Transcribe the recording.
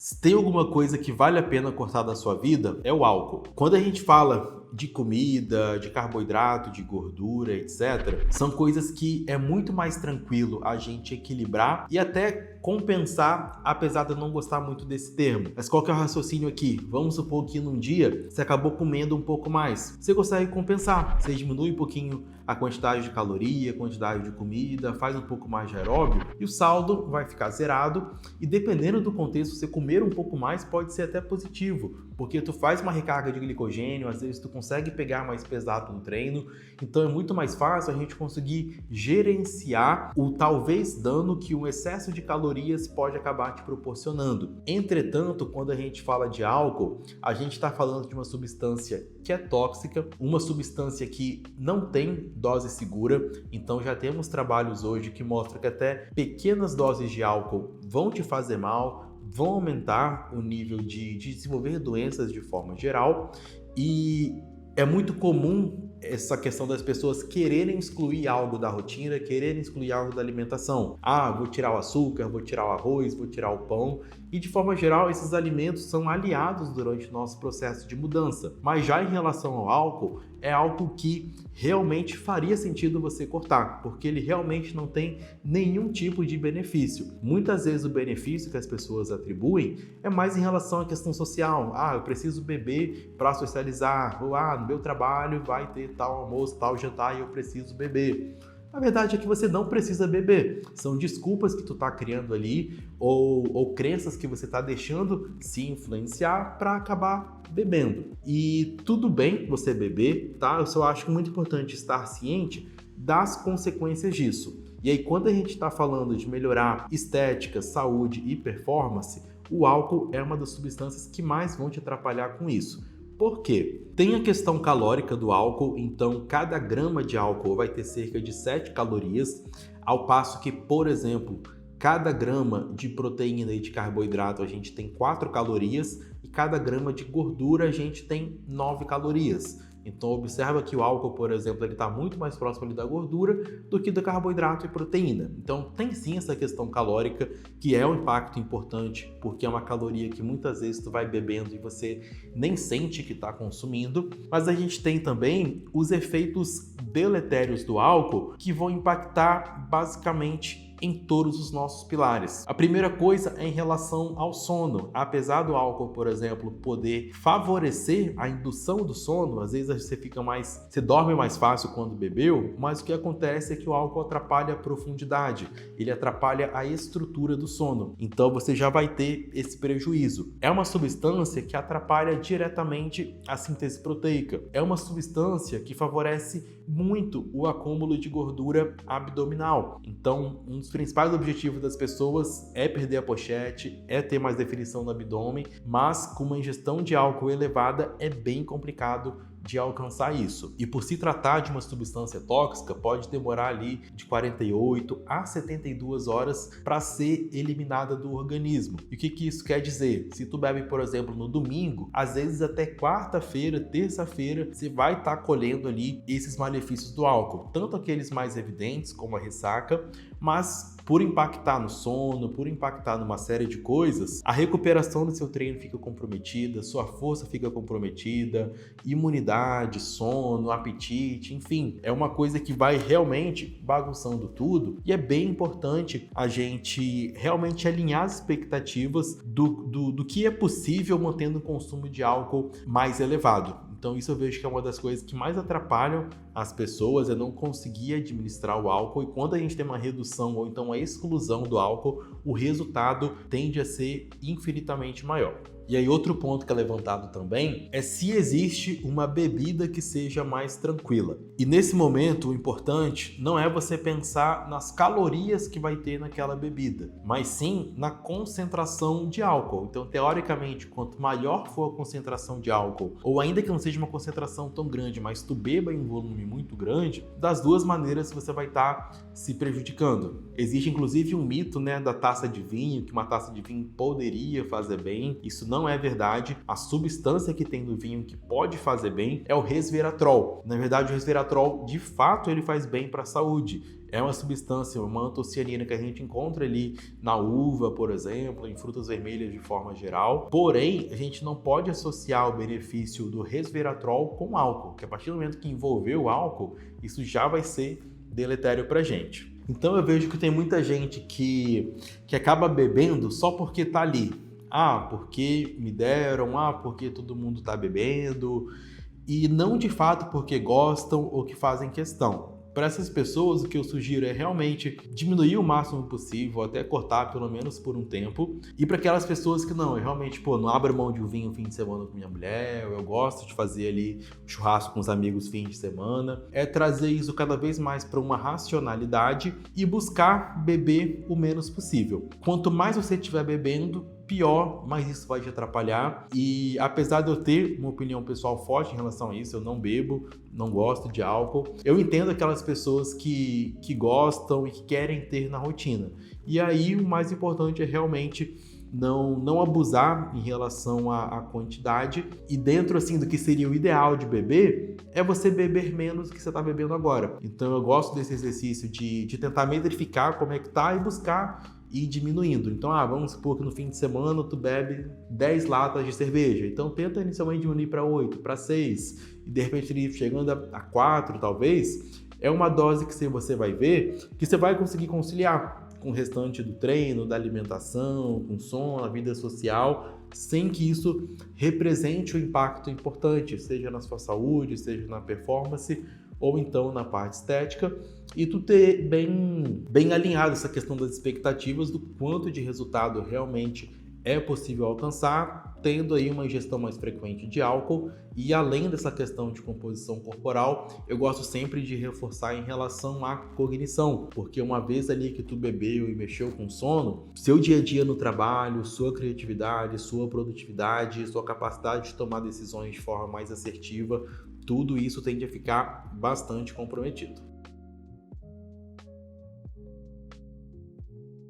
Se tem alguma coisa que vale a pena cortar da sua vida, é o álcool. Quando a gente fala de comida, de carboidrato, de gordura, etc., são coisas que é muito mais tranquilo a gente equilibrar e até compensar, apesar de eu não gostar muito desse termo. Mas qual que é o raciocínio aqui? Vamos supor que num dia você acabou comendo um pouco mais. Você consegue compensar. Você diminui um pouquinho a quantidade de caloria, a quantidade de comida, faz um pouco mais de aeróbio e o saldo vai ficar zerado. E dependendo do contexto, você comer um pouco mais pode ser até positivo, porque tu faz uma recarga de glicogênio, às vezes tu consegue pegar mais pesado no treino, então é muito mais fácil a gente conseguir gerenciar o talvez dano que um excesso de calorias pode acabar te proporcionando. Entretanto, quando a gente fala de álcool, a gente está falando de uma substância que é tóxica, uma substância que não tem dose segura, então já temos trabalhos hoje que mostram que até pequenas doses de álcool vão te fazer mal, vão aumentar o nível de desenvolver doenças de forma geral, e é muito comum essa questão das pessoas quererem excluir algo da rotina, quererem excluir algo da alimentação. Ah, vou tirar o açúcar, vou tirar o arroz, vou tirar o pão. E de forma geral, esses alimentos são aliados durante o nosso processo de mudança. Mas já em relação ao álcool, é algo que realmente faria sentido você cortar, porque ele realmente não tem nenhum tipo de benefício. Muitas vezes o benefício que as pessoas atribuem é mais em relação à questão social. Ah, eu preciso beber para socializar. Ou no meu trabalho vai ter tal almoço, tal jantar e eu preciso beber. A verdade é que você não precisa beber. São desculpas que tu tá criando ali ou crenças que você tá deixando se influenciar para acabar bebendo. E tudo bem você beber, tá? Eu só acho muito importante estar ciente das consequências disso. E aí, quando a gente está falando de melhorar estética, saúde e performance, o álcool é uma das substâncias que mais vão te atrapalhar com isso. Por quê? Tem a questão calórica do álcool, então cada grama de álcool vai ter cerca de 7 calorias, ao passo que, por exemplo, cada grama de proteína e de carboidrato a gente tem 4 calorias e cada grama de gordura a gente tem 9 calorias. Então observa que o álcool, por exemplo, ele está muito mais próximo ali da gordura do que do carboidrato e proteína. Então tem sim essa questão calórica, que é um impacto importante, porque é uma caloria que muitas vezes tu vai bebendo e você nem sente que está consumindo. Mas a gente tem também os efeitos deletérios do álcool, que vão impactar basicamente em todos os nossos pilares. A primeira coisa é em relação ao sono. Apesar do álcool, por exemplo, poder favorecer a indução do sono, às vezes você dorme mais fácil quando bebeu, mas o que acontece é que o álcool atrapalha a profundidade, ele atrapalha a estrutura do sono. Então você já vai ter esse prejuízo. É uma substância que atrapalha diretamente a síntese proteica. É uma substância que favorece muito o acúmulo de gordura abdominal. Então, um dos principais objetivos das pessoas é perder a pochete, é ter mais definição no abdômen, mas com uma ingestão de álcool elevada é bem complicado de alcançar isso. E por se tratar de uma substância tóxica, pode demorar ali de 48 a 72 horas para ser eliminada do organismo. E o que isso quer dizer? Se tu bebe, por exemplo, no domingo, às vezes até quarta-feira, terça-feira, você vai estar colhendo ali esses malefícios do álcool, tanto aqueles mais evidentes, como a ressaca, mas por impactar no sono, por impactar numa série de coisas, a recuperação do seu treino fica comprometida, sua força fica comprometida, imunidade, sono, apetite, enfim, é uma coisa que vai realmente bagunçando tudo, e é bem importante a gente realmente alinhar as expectativas do que é possível mantendo o consumo de álcool mais elevado. Então isso eu vejo que é uma das coisas que mais atrapalham as pessoas, é não conseguir administrar o álcool, e quando a gente tem uma redução ou então a exclusão do álcool, o resultado tende a ser infinitamente maior. E aí outro ponto que é levantado também é se existe uma bebida que seja mais tranquila. E nesse momento o importante não é você pensar nas calorias que vai ter naquela bebida, mas sim na concentração de álcool. Então, teoricamente, quanto maior for a concentração de álcool, ou ainda que não seja uma concentração tão grande, mas tu beba em um volume muito grande, das duas maneiras você vai estar se prejudicando. Existe inclusive um mito, da taça de vinho, que uma taça de vinho poderia fazer bem. Isso não é verdade. A substância que tem no vinho que pode fazer bem é o resveratrol. Na verdade, o resveratrol, de fato, ele faz bem para a saúde. é uma substância, uma antocianina que a gente encontra ali na uva, por exemplo, em frutas vermelhas de forma geral. Porém, a gente não pode associar o benefício do resveratrol com álcool, que a partir do momento que envolver o álcool, isso já vai ser deletério pra gente. Então eu vejo que tem muita gente que acaba bebendo só porque tá ali. Ah, porque me deram, porque todo mundo tá bebendo, e não de fato porque gostam ou que fazem questão. Para essas pessoas, o que eu sugiro é realmente diminuir o máximo possível, até cortar pelo menos por um tempo. E para aquelas pessoas que não, eu realmente, não abro mão de um vinho fim de semana com minha mulher, eu gosto de fazer ali churrasco com os amigos fim de semana, é trazer isso cada vez mais para uma racionalidade e buscar beber o menos possível. Quanto mais você estiver bebendo, pior, mas isso vai te atrapalhar. E apesar de eu ter uma opinião pessoal forte em relação a isso, eu não bebo, não gosto de álcool, eu entendo aquelas pessoas que gostam e que querem ter na rotina. E aí o mais importante é realmente não abusar em relação à quantidade, e dentro assim do que seria o ideal de beber é você beber menos do que você está bebendo agora. Então eu gosto desse exercício de tentar metrificar como é que tá e buscar ir diminuindo. Então, vamos supor que no fim de semana tu bebe 10 latas de cerveja. Então, tenta inicialmente diminuir para 8, para 6, e de repente chegando a 4, talvez, é uma dose que você vai ver que você vai conseguir conciliar com o restante do treino, da alimentação, com sono, a vida social, sem que isso represente um impacto importante, seja na sua saúde, seja na performance, ou então na parte estética, e tu ter bem alinhado essa questão das expectativas do quanto de resultado realmente é possível alcançar, tendo aí uma ingestão mais frequente de álcool. E além dessa questão de composição corporal, eu gosto sempre de reforçar em relação à cognição, porque uma vez ali que tu bebeu e mexeu com sono, seu dia a dia no trabalho, sua criatividade, sua produtividade, sua capacidade de tomar decisões de forma mais assertiva, tudo isso tende a ficar bastante comprometido.